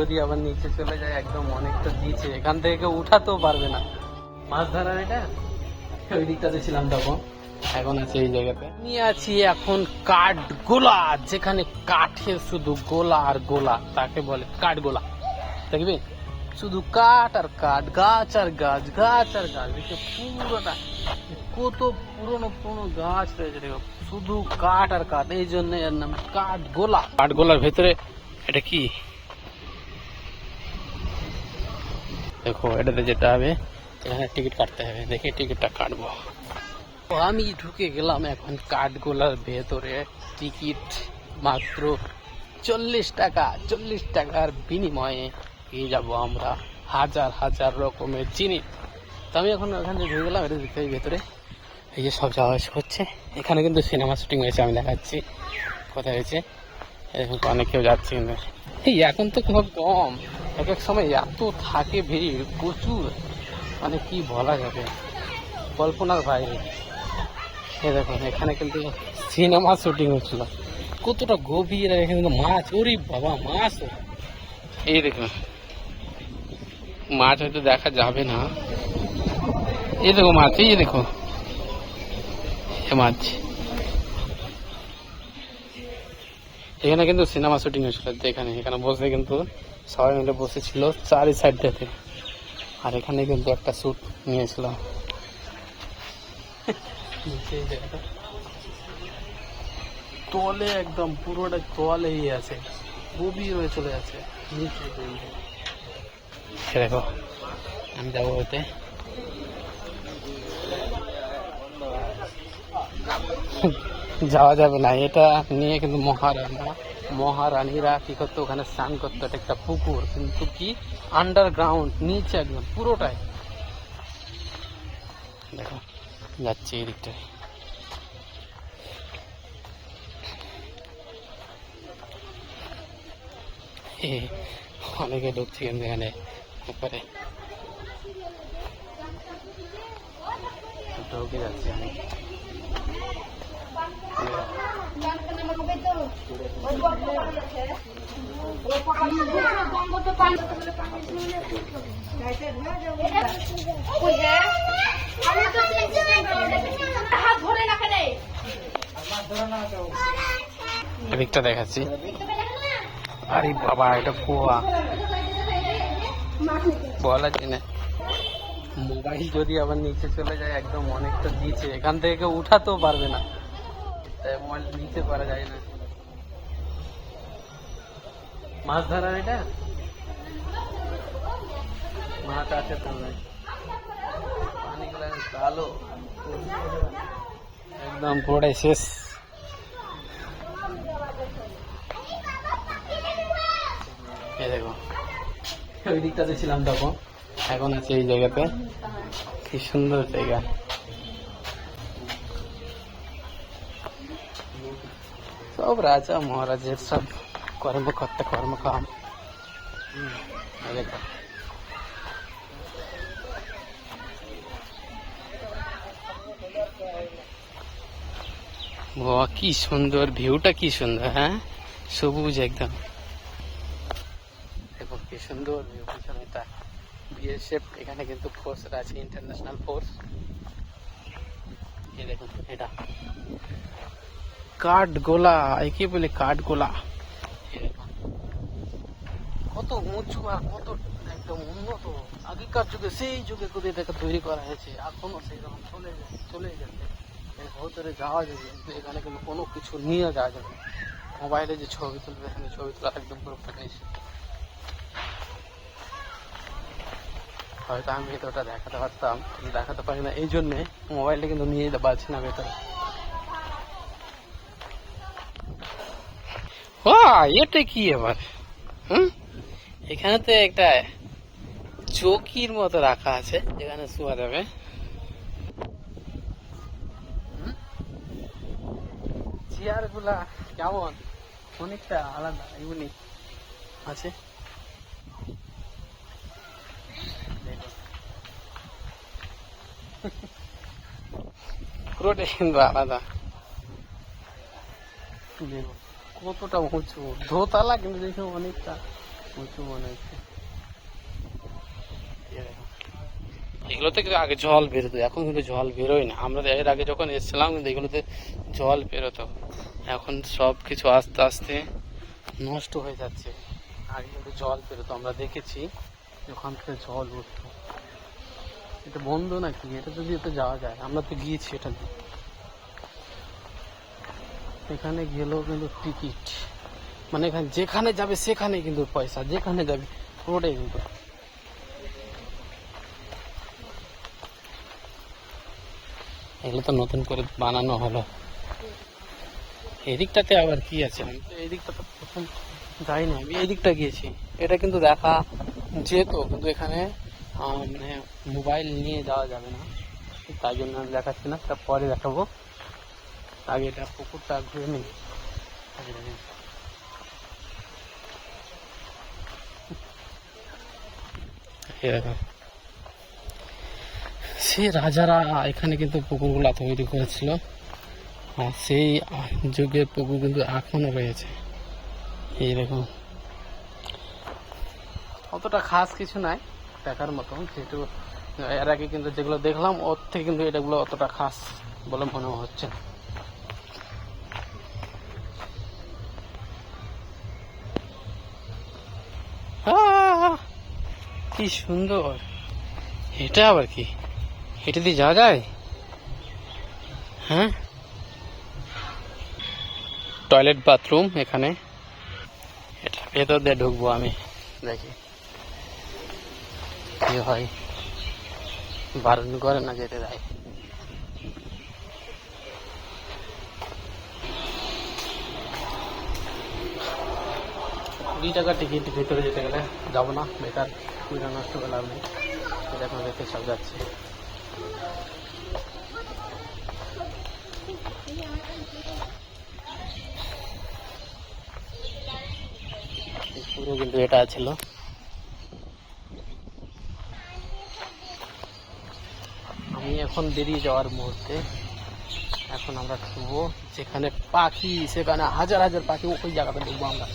যদি আবার নিচে চলে যায় একদম অনেকটা নিচে, এখান থেকে কেউ উঠাতেও পারবে না। মাছ ধরার এটা ওই দিকটাতে ছিলাম তখন, এখন আছে এই জায়গাতে। আমি আছি এখন কাঠগোলা, যেখানে কাঠের শুধু গোলা আর গোলা, তাকে বলে কাঠগোলা। দেখবি শুধু কাঠ আর কাঠ, গাছ আর গাছ, গাছ আর গাছ, দেখে পুরোটা কত পুরনো পুরনো গাছ রয়েছে, দেখো শুধু কাঠ আর কাঠ, এই জন্য এর নাম কাঠগোলা। কাঠগোলার ভেতরে এটা কি দেখো, এটাতে যেতে হবে, এখানে টিকিট কাটতে হবে, দেখে টিকিটটা কাটবো। আমি ঢুকে গেলাম এখন কাঠগোলার ভেতরে। টিকিট মাত্র 40 টাকা। 40 টাকার বিনিময়ে পেয়ে যাবো আমরা হাজার হাজার রকমের জিনিস। তো আমি এখন ওখান থেকে ঢুকে গেলাম, এটা দেখতে ভেতরে এই যে সব যাওয়া হচ্ছে। এখানে কিন্তু সিনেমা শুটিং হয়েছে, আমি দেখাচ্ছি কোথায় হয়েছে। এখন অনেক কেউ যাচ্ছে, কিন্তু এই এখন তো খুব কম, এক এক সময় এত থাকে ভিড় প্রচুর, মানে কি বলা যাবে, কল্পনার বাইরে। দেখুন এখানে কিন্তু সিনেমা শুটিং হচ্ছিল, কতটা গভীর। এখানে কিন্তু মাছ, ওরে বাবা মাছ, এই দেখুন মাছ হয়তো দেখা যাবে না, এই দেখো মাছ, এই দেখো মাছ। এখানে কিন্তু সিনেমা শুটিং হয়েছিল, এখানে এখানে বসে কিন্তু সবাই মিলে বসেছিল চারি সাইডটাতে, আর এখানে কিন্তু একটা শ্যুট নিয়েছিল। তলে একদম পুরোটা তলেই আছে, গভীর হয়ে চলে যাচ্ছে নিচে। দেখো আমি যাবো ওতে, যাওয়া যাবে না, এটা নিয়ে কিন্তু মহারানীরা কি করতো, ওখানে স্নান করতো। এটা একটা পুকুর, কিন্তু কি আন্ডারগ্রাউন্ড, নিচে একদম পুরোটাই। দেখো যাচ্ছে এই দিকটায়, অনেকে ঢুকছে কিন্তু এখানে উপরে ঢুকে যাচ্ছে আমি। এদিকটা দেখাচ্ছি, আরে বাবা এটা কুয়া, বলা যায় না। মোবাইল যদি আবার নিচে চলে যায় একদম অনেকটা নিচে, এখান থেকে কেউ উঠাতেও পারবে না, তাই মোবাইল নিচে পারা যায় না। মাছ ধরার এটা মাছ আছে তো, পানিগুলো কালো একদম পুরোটাই শেষ। এই দেখো ওই দিকটাতে ছিলাম তখন, এখন আছে এই জায়গাতে, কি সুন্দর জায়গা। সব রাজা মহারাজের সব কর্মকর্তা কর্মকাম। দেখো বাহ কি সুন্দর ভিউটা, কি সুন্দর, হ্যাঁ সবুজ একদম। দেখো কি সুন্দর ভিউ, পিছনেটা বিএসএফ, এখানে কিন্তু ফোর্স আছে, ইন্টারন্যাশনাল ফোর্স। এই দেখুন এটা কাঠগোলা, একে বলে কাঠগোলা। কত উঁচু আর কত একদম উন্নত, আগেকার যুগে সেই যুগে কোথায় এটাকে তৈরি করা হয়েছে, এখনো সেই রকম চলে যাচ্ছে। এর ভেতরে যাওয়া যাবে, কিন্তু এখানে কিন্তু কোনো কিছু নিয়ে যাওয়া যাবে। মোবাইলে যে ছবি তুলবে, এখানে ছবি তোলা একদম পুরো নিষেধ। হয়তো আমি ভেতরটা দেখাতে পারতাম, কিন্তু দেখাতে পারি না, এই জন্যে মোবাইলটা কিন্তু নিয়ে যেতে পারছি না ভেতরে। ও এটা কি আবার, এখানে তো একটা চৌকির মতো রাখা আছে, যেখানে শোয়া যাবে। চেয়ার গুলা কেমন, অনেকটা আলাদা, ইউনিক আছে। পুরোটাই কিন্তু আলাদা। কতটা উঁচু, দোতলা, কিন্তু দেখে অনেকটা উঁচু মনে হচ্ছে। এগুলোতে কিন্তু আগে জল বেরোতো, এখন কিন্তু জল বেরোয় না। আমরা এর আগে যখন এসেছিলাম কিন্তু এগুলোতে জল বেরোতো, এখন সব কিছু আস্তে আস্তে নষ্ট হয়ে যাচ্ছে। আগে কিন্তু জল বেরোতো, আমরা দেখেছি ওখান থেকে জল উঠতো। এটা বন্ধ নাকি? এটা যদি এতে যাওয়া যায়, আমরা তো গিয়েছি এটা দিয়ে। এখানে গেলেও কিন্তু টিকিট, মানে এখানে যেখানে যাবে সেখানে কিন্তু পয়সা, যেখানে যাবে পুরোটাই কিন্তু। এগুলো তো নতুন করে বানানো হলো। এদিকটাতে আবার কি আছে? আমি তো এই দিকটা তো প্রথম যাইনি, আমি এই দিকটা গিয়েছি। এটা কিন্তু দেখা যেত, কিন্তু এখানে মানে মোবাইল নিয়ে যাওয়া যাবে না, তাই জন্য আমি দেখাচ্ছি না, তা পরে দেখাবো। আগে এটা পুকুরটা ঘুরে নিই। সে রাজারা এখানে কিন্তু পুকুরগুলা তৈরি করেছিল, আর সেই যুগের পুকুর কিন্তু এখনো রয়েছে। এইরকম অতটা খাস কিছু নাই দেখার মতন, যেহেতু এর আগে কিন্তু যেগুলো দেখলাম ওর থেকে কিন্তু এটাগুলো অতটা খাস বলে মনে হচ্ছে না। কি সুন্দর! এটা আবার কি? এটা দিয়ে যাওয়া যায়? হ্যাঁ, টয়লেট বাথরুম এখানে। এটা ভেতর দিয়ে ঢুকবো আমি, দেখি কি হয়। বারণ করে না যেতে দেয়। 20 টাকা টিকিট, ভিতরে যেতে গেলে। যাবো না, বেকার কুড়ি নষ্ট করে লাভ নেই। এখন দেখে সব যাচ্ছে। পুরো কিন্তু এটা ছিল। আমি এখন বেরিয়ে যাওয়ার মুহূর্তে। এখন আমরা ঢুকবো যেখানে পাখি, সেখানে হাজার হাজার পাখি, ওই জায়গাটা ঢুকবো আমরা।